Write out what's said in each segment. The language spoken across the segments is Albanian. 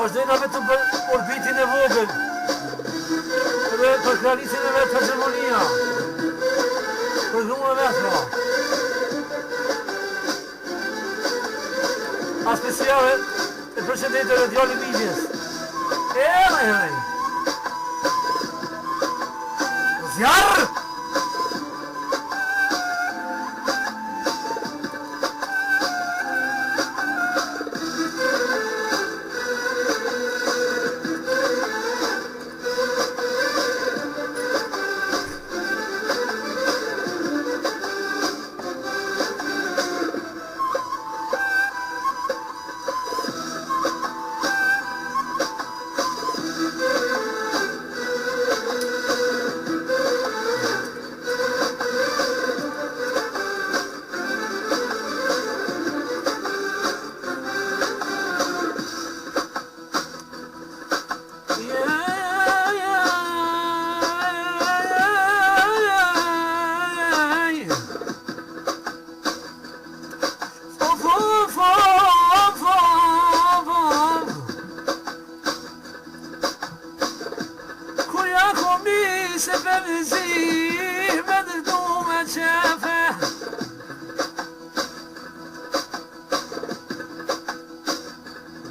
vazhdojna vetëm për orbitin e vogël. Edhe për kralicin e vetë të Gjermonia. Për grumë e vetë, A speciale e përshëndetë e djali Midjes. Hej! Zjarë!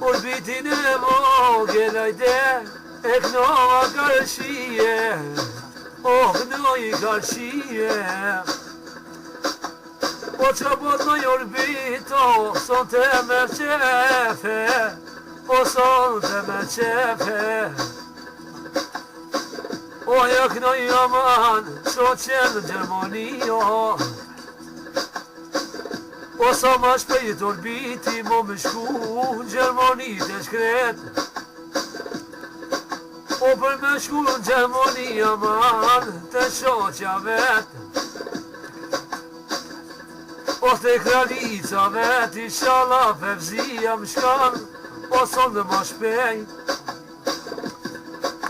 Orbitin e vogël ajde e knova karshie, knoj karshie. Po që bot në orbito, son të me qefe, son të me qefe. Ja knoj aman, qo qenë Gjermonio, sa ma shpejt orbiti mo me shku në Gjermoni të shkret. Për me shku në Gjermoni aman të shoqja vet. Të kralica vet, inshallah fevzia më shkan, son dhe ma shpejt.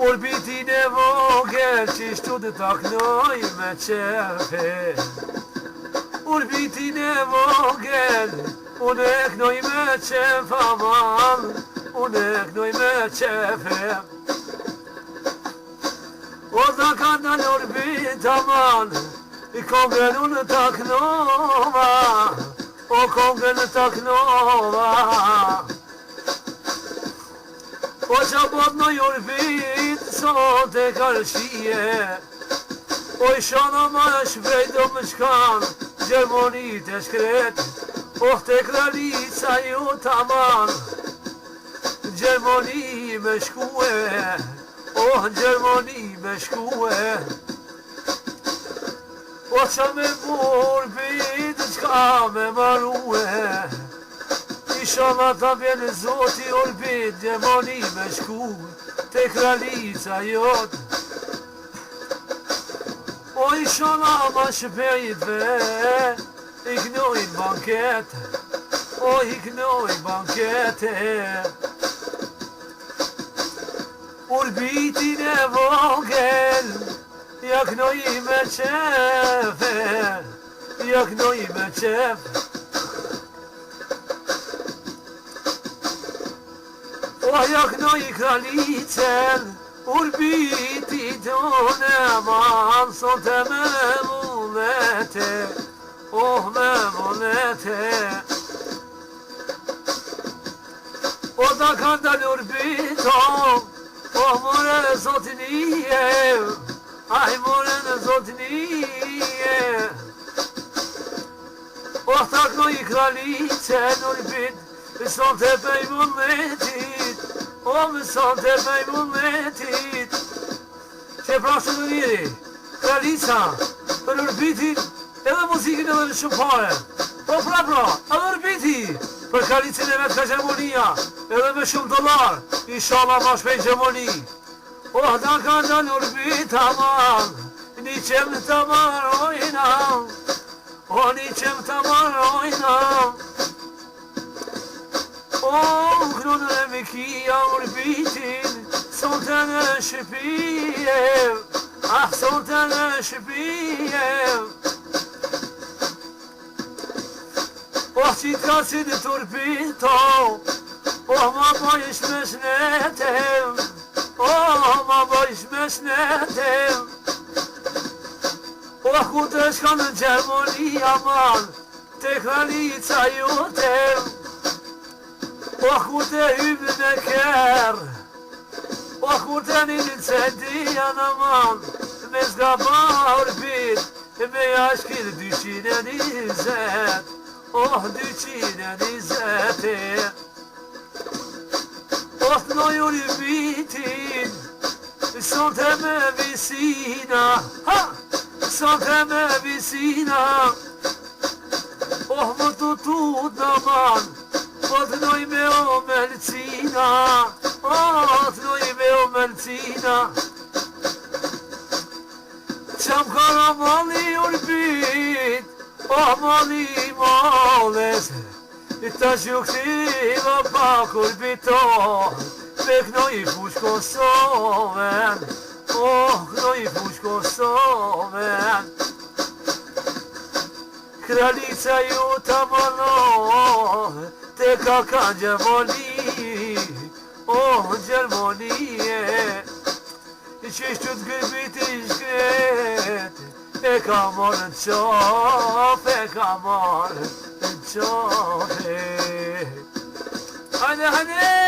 Orbitin e vogël qishtu dhe ta knoj me qefe. Orbitin e vogël, unë e knoj me qef aman, unë e knoj me qefe. Da ka në orbit aman, I kongën unë ta knova, kongën ta knova. Që bot në orbit, sot e karshie, I shana ma shvejt do më shkan, Gjermoni të shkret, të kralica ju taman, Gjermoni me shkue, Gjermoni me shkue. Që me orbit, qka me marue, Inshallah ta vjen zoti orbit, Gjermoni me shku, te kralica jot. Inshallah ma shpejtve, I knojnë bankete, I knojnë bankete. Orbitin e vogël, ja knoj me qefe, ja knoj me qefe. Ja knoj kralicen, orbiti tonë man, sot e me vullnete, me vullnete. Da ka dal orbito, more zotnije, more në zotnije. Ta knoj kralicen, orbit, sot e pej vullnetit, sot e pej vullnetit. Që prashtë në njëri, kralica, për orbitin, edhe muzikin edhe në shumë pare. Edhe orbiti, për kralicin e vetë ka Gjermonia, edhe me shumë dolar, inshallah ma shpejt Gjermoni. Da ka dal orbit aman, një qem të marojna, një qem të marojna. Kronën e mikia orbitin, sot e në shpije, sot e në shpije. Qitë ka si në turbito, Oh, ma bëjsh me shnetem, oh, ma bëjsh me shnetem. Oh, ku të shkon në Gjermoni aman, te kralica jotem. Oh, ku të hymë në kërë, oh, ku të një në cëndia në man, me zgaba orbit, me jashkir 220, oh, 220. Oh, të nojur i bitin, son të me visina, ha! Son të me visina, oh, më të tut në man, po të noj me o melcina, oh, të noj me o melcina. Qam kara mali urbit, oh, mali males, ta shuktiva pa kurbiton, me knoj i fush Kosoven, oh, knoj i fush Kosoven. Kralica ju të mëno, te ka kanë Gjermoni, oh, Gjermonie. Qishtu të gërbit i shkret, e ka morë në qof, e ka morë në qof. Hajde, hajde!